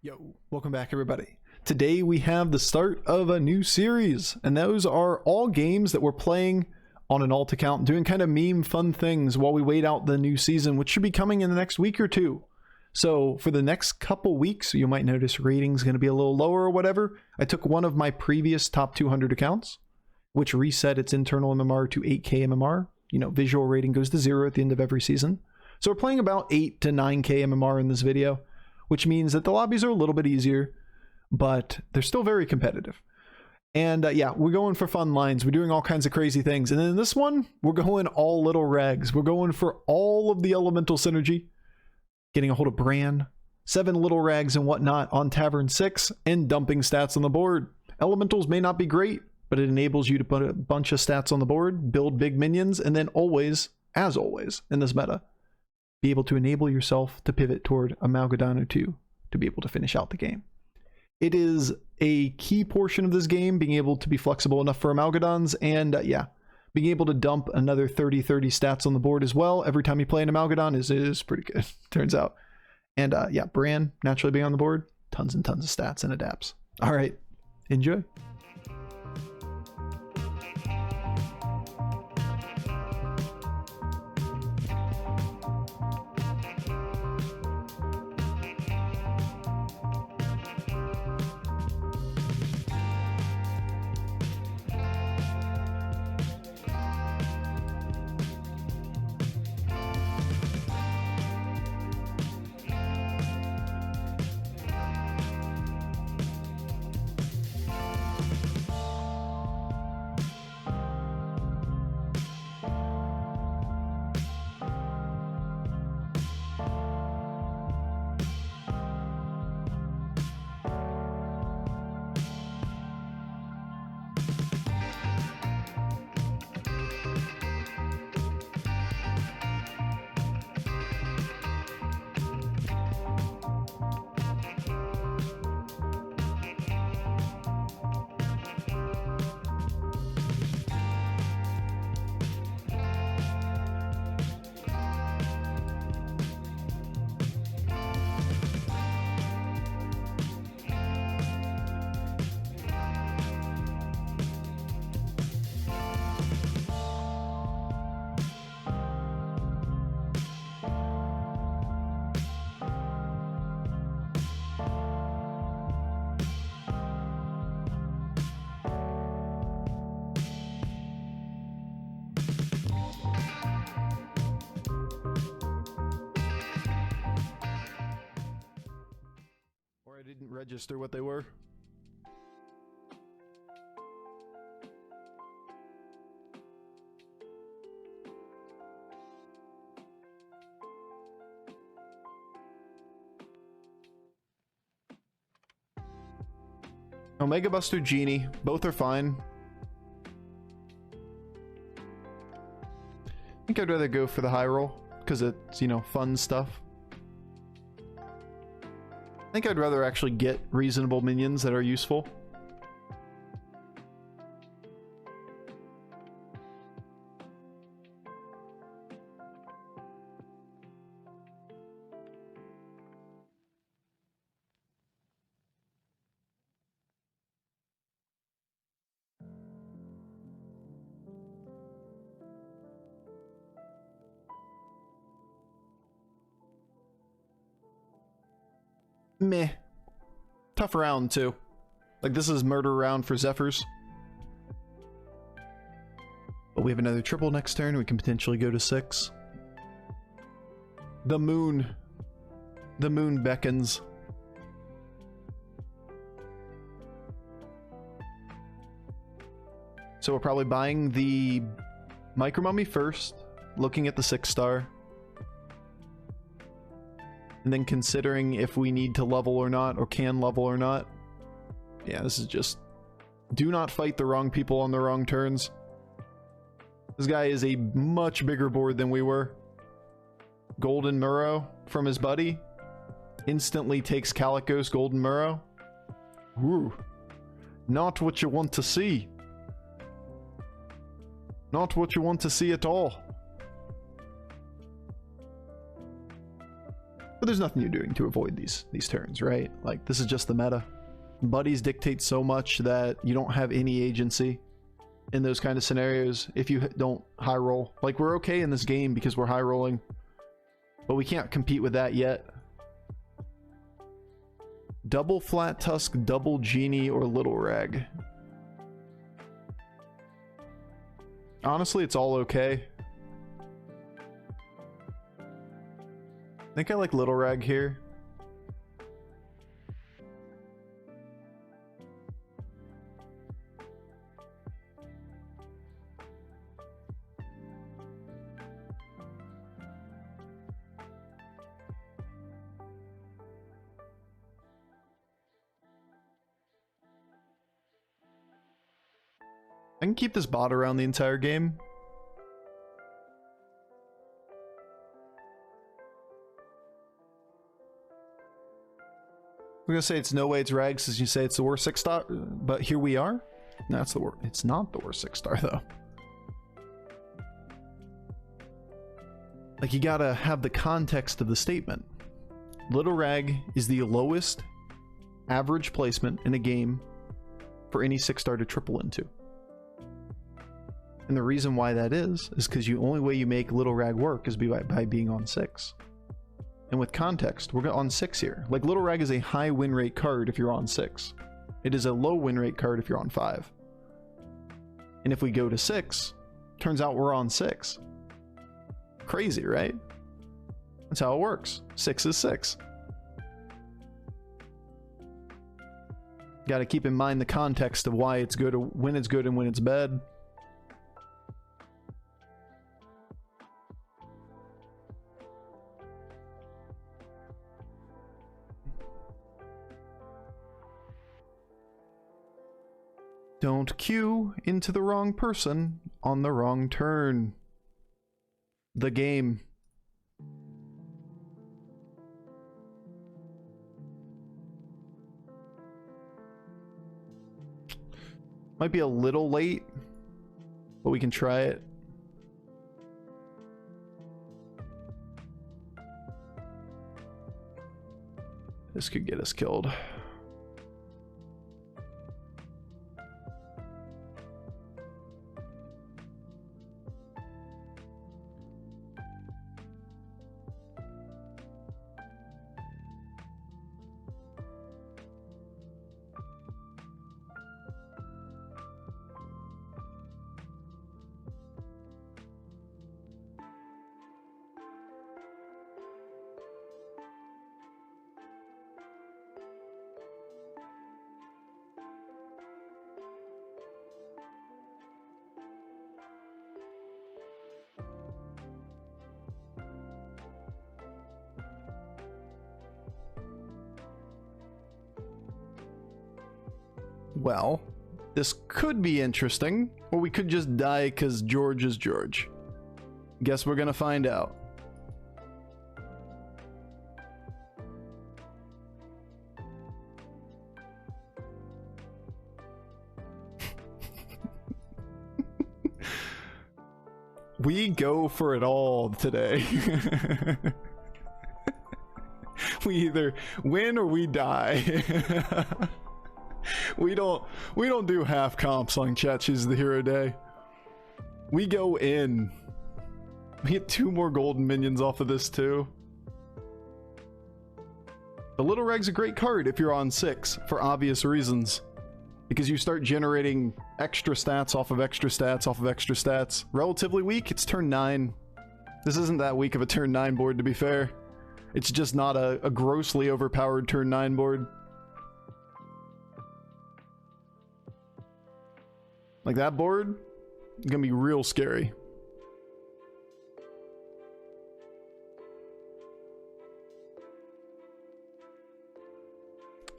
Yo, welcome back everybody. Today we have the start of a new series, and those are all games that we're playing on an alt account, doing kind of meme fun things while we wait out the new season, which should be coming in the next week or two. So for the next couple weeks, you might notice ratings going to be a little lower or whatever. I took one of my previous top 200 accounts, which reset its internal MMR to 8k MMR. You know, visual rating goes to 0 at the end of every season. So we're playing about 8 to 9k MMR in this video, which means that the lobbies are a little bit easier, but they're still very competitive. And yeah, we're going for fun lines. We're doing all kinds of crazy things. And then in this one, we're going all Lil Rags. We're going for all of the elemental synergy, getting a hold of Brann, 7 Lil Rags and whatnot on Tavern 6, and dumping stats on the board. Elementals may not be great, but it enables you to put a bunch of stats on the board, build big minions, and then always, as always in this meta, be able to enable yourself to pivot toward a Malgadon or two to be able to finish out the game. It is a key portion of this game, being able to be flexible enough for Amalgadons, and yeah, being able to dump another 30 stats on the board as well every time you play an Amalgadon is pretty good, turns out. And yeah, Brann naturally being on the board, tons and tons of stats and adapts. All right, enjoy. I didn't register what they were. Omega Buster, Genie, both are fine. I think I'd rather go for the high roll because it's, you know, fun stuff. I think I'd rather actually get reasonable minions that are useful. Meh. Tough round too. Like, this is murder round for Zephyrs. But we have another triple next turn. We can potentially go to 6. The moon. The moon beckons. So we're probably buying the Micro Mummy first, looking at the 6-star. And then considering if we need to level or not, or can level or not. Yeah, this is just... do not fight the wrong people on the wrong turns. This guy is a much bigger board than we were. Golden Murrow from his buddy. Instantly takes Calicos Golden Murrow. Woo. Not what you want to see. Not what you want to see at all. But there's nothing you're doing to avoid these turns, right? Like, this is just the meta. Buddies dictate so much that you don't have any agency in those kind of scenarios if you don't high roll. Like, we're okay in this game because we're high rolling, but we can't compete with that yet. Double Flat Tusk, double Genie, or Lil Rag. Honestly, it's all okay. I think I like Lil Rag here. I can keep this bot around the entire game. We're gonna say it's no way it's Rags as you say it's the worst 6-star, but here we are. That's the worst. It's not the worst 6-star though. Like, you gotta have the context of the statement. Lil Rag is the lowest average placement in a game for any 6-star to triple into. And the reason why that is because the only way you make Lil Rag work is by being on 6. And with context, we're on 6 here. Like, Lil Rag is a high win rate card if you're on 6. It is a low win rate card if you're on 5. And if we go to 6, turns out we're on 6. Crazy, right? That's how it works. 6 is 6. Got to keep in mind the context of why it's good, when it's good and when it's bad. Don't queue into the wrong person on the wrong turn. The game. Might be a little late, but we can try it. This could get us killed. Well, this could be interesting, or we could just die because George is George. Guess we're gonna find out. We go for it all today. We either win or we die. We don't do half comps on Chat She's the Hero Day. We go in. We get 2 more golden minions off of this too. The Lil Rag's a great card if you're on 6 for obvious reasons. Because you start generating extra stats off of extra stats off of extra stats. Relatively weak, it's turn 9. This isn't that weak of a turn 9 board, to be fair. It's just not a grossly overpowered turn 9 board. Like, that board is gonna be real scary.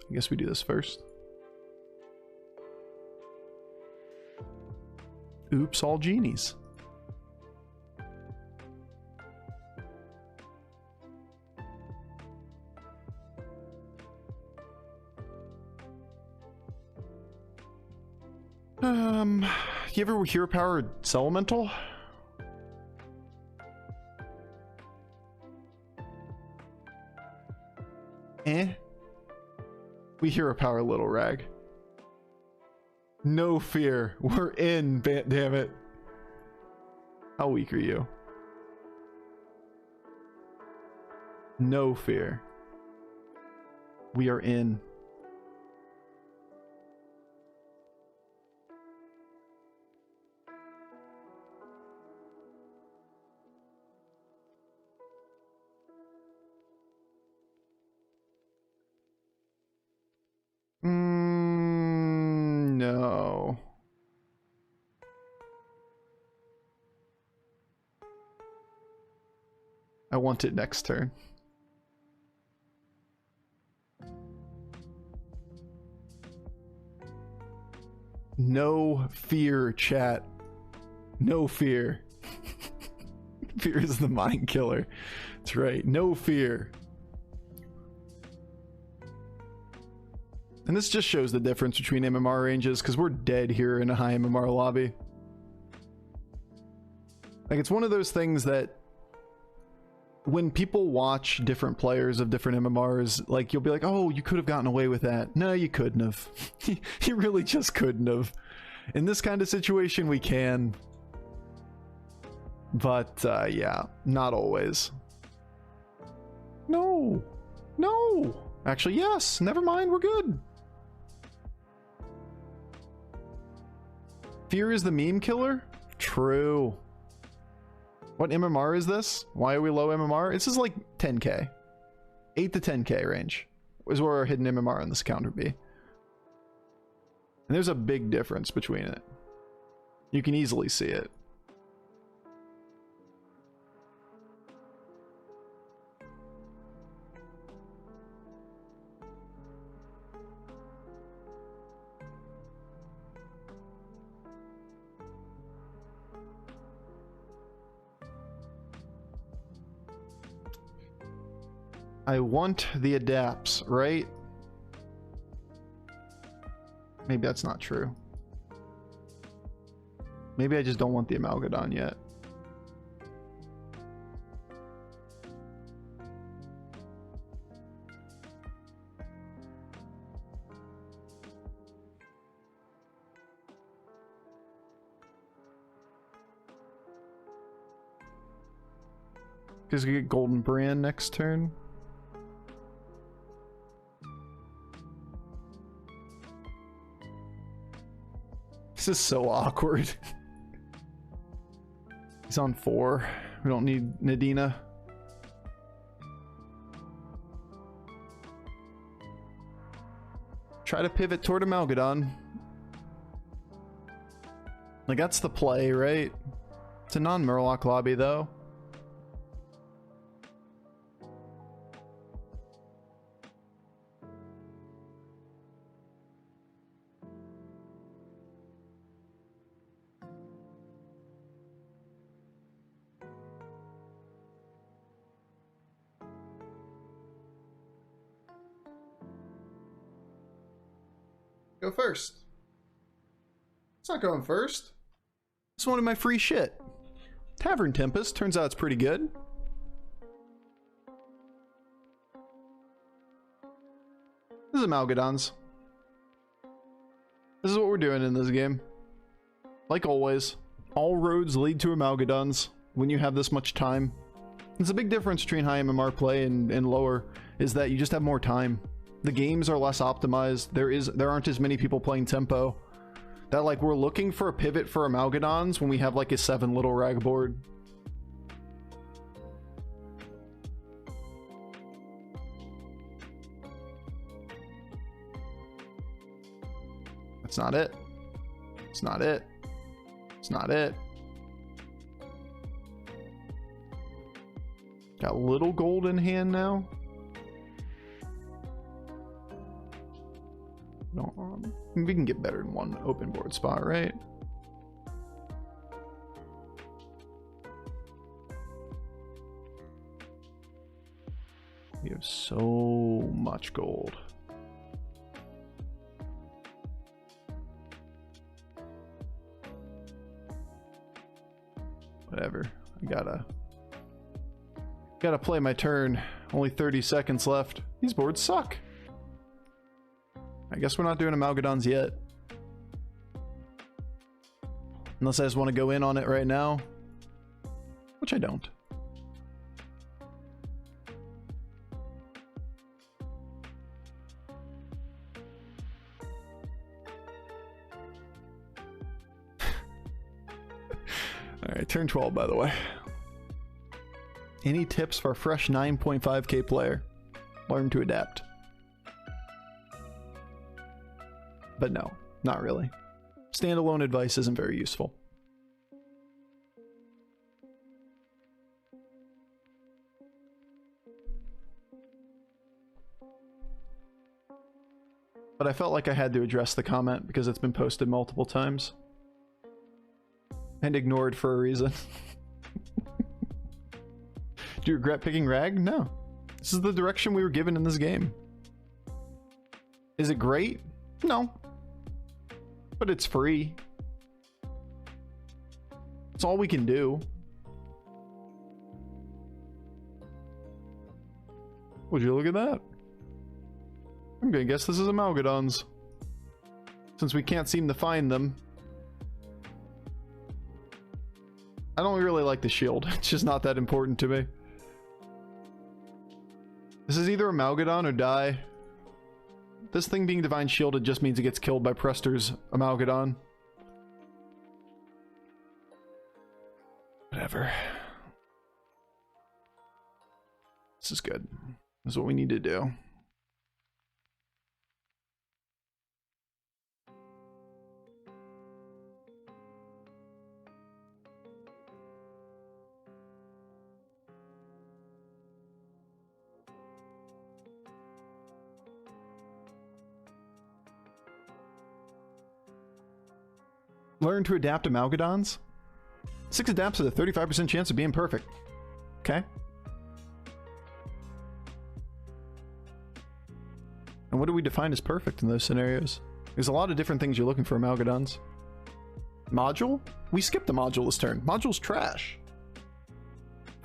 I guess we do this first. Oops, all genies. You ever hero powered Elemental? Eh? We hero power Lil Rag. No fear. We're in, damn it. How weak are you? No fear. We are in. No. I want it next turn. No fear, chat. No fear. Fear is the mind killer. That's right. No fear. And this just shows the difference between MMR ranges, because we're dead here in a high MMR lobby. Like, it's one of those things that when people watch different players of different MMRs, like, you'll be like, oh, you could have gotten away with that. No, you couldn't have. You really just couldn't have. In this kind of situation, we can. But, yeah, not always. No. No. Actually, yes. Never mind. We're good. Fear is the meme killer? True. What MMR is this? Why are we low MMR? This is like 10k. 8 to 10k range is where our hidden MMR on this account would be. And there's a big difference between it. You can easily see it. I want the adapts, right? Maybe that's not true. Maybe I just don't want the Amalgadon yet. Because we get Golden Brann next turn. This is so awkward. He's on 4. We don't need Nadina. Try to pivot toward Amalgadon. Like, that's the play, right? It's a non-Murloc lobby, though. Go first. It's not going first. It's one of my free shit. Tavern Tempest. Turns out it's pretty good. This is Amalgadons. This is what we're doing in this game. Like always, all roads lead to Amalgadons when you have this much time. There's a big difference between high MMR play and lower, is that you just have more time. The games are less optimized. There aren't as many people playing tempo. That, like, we're looking for a pivot for Amalgadons when we have like a 7 Lil Rag board. That's not it. It's not it. It's not it. Got a little gold in hand now. No, we can get better than one open board spot, right? We have so much gold. Whatever. I gotta play my turn Only 30 seconds left. These boards suck. I guess we're not doing Amalgadons yet. Unless I just want to go in on it right now. Which I don't. Alright, turn 12 by the way. Any tips for a fresh 9.5k player? Learn to adapt. But no, not really. Standalone advice isn't very useful. But I felt like I had to address the comment because it's been posted multiple times. And ignored for a reason. Do you regret picking Rag? No. This is the direction we were given in this game. Is it great? No. But it's free. It's all we can do. Would you look at that? I'm gonna guess this is Amalgadons. Since we can't seem to find them. I don't really like the shield. It's just not that important to me. This is either Amalgadon or die. This thing being Divine Shielded just means it gets killed by Prester's Amalgadon. Whatever. This is good. This is what we need to do. Learn to adapt Amalgadons. 6 adapts with a 35% chance of being perfect. Okay. And what do we define as perfect in those scenarios? There's a lot of different things you're looking for Amalgadons. Module? We skipped the module this turn. Module's trash.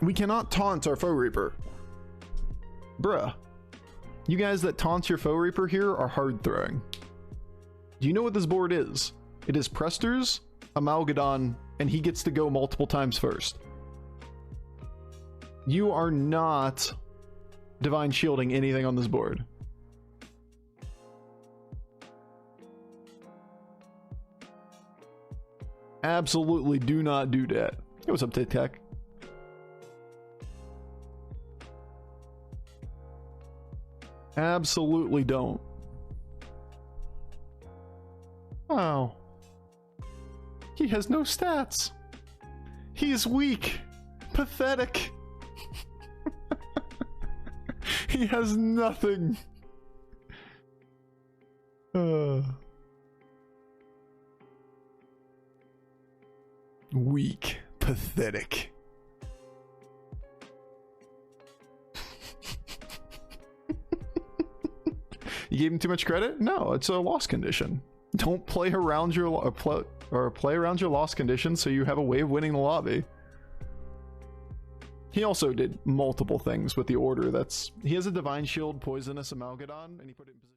We cannot taunt our Foe Reaper. Bruh. You guys that taunt your Foe Reaper here are hard throwing. Do you know what this board is? It is Prester's Amalgadon, and he gets to go multiple times first. You are not Divine Shielding anything on this board. Absolutely do not do that. Hey, what's up, Tic Tac? Absolutely don't. Oh. He has no stats. He is weak. Pathetic. He has nothing. Weak. Pathetic. You gave him too much credit? No, it's a loss condition. Don't play around your play around your loss condition so you have a way of winning the lobby. He also did multiple things with the order. He has a Divine Shield, Poisonous Amalgadon, and he put it in position.